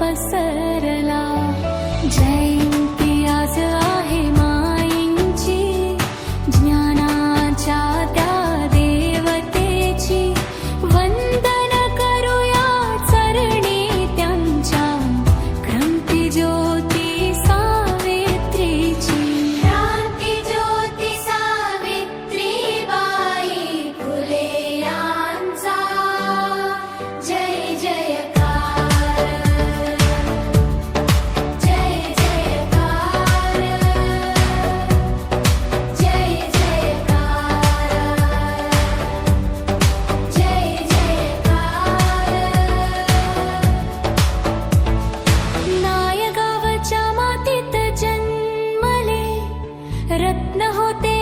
पसरला. जयंती आज आहे माईंची, ज्ञानाच्या त्या देवतेची. वंदन करूया चरणी त्यांच्या, क्रांती ज्योती सावित्रीची. क्रांती ज्योती सावित्रीबाई फुले यांचा जय जयकार. जय जयकार. जय जयकार. जय जयकार. नायगावच्या मातीत जन्मले, रत्न होते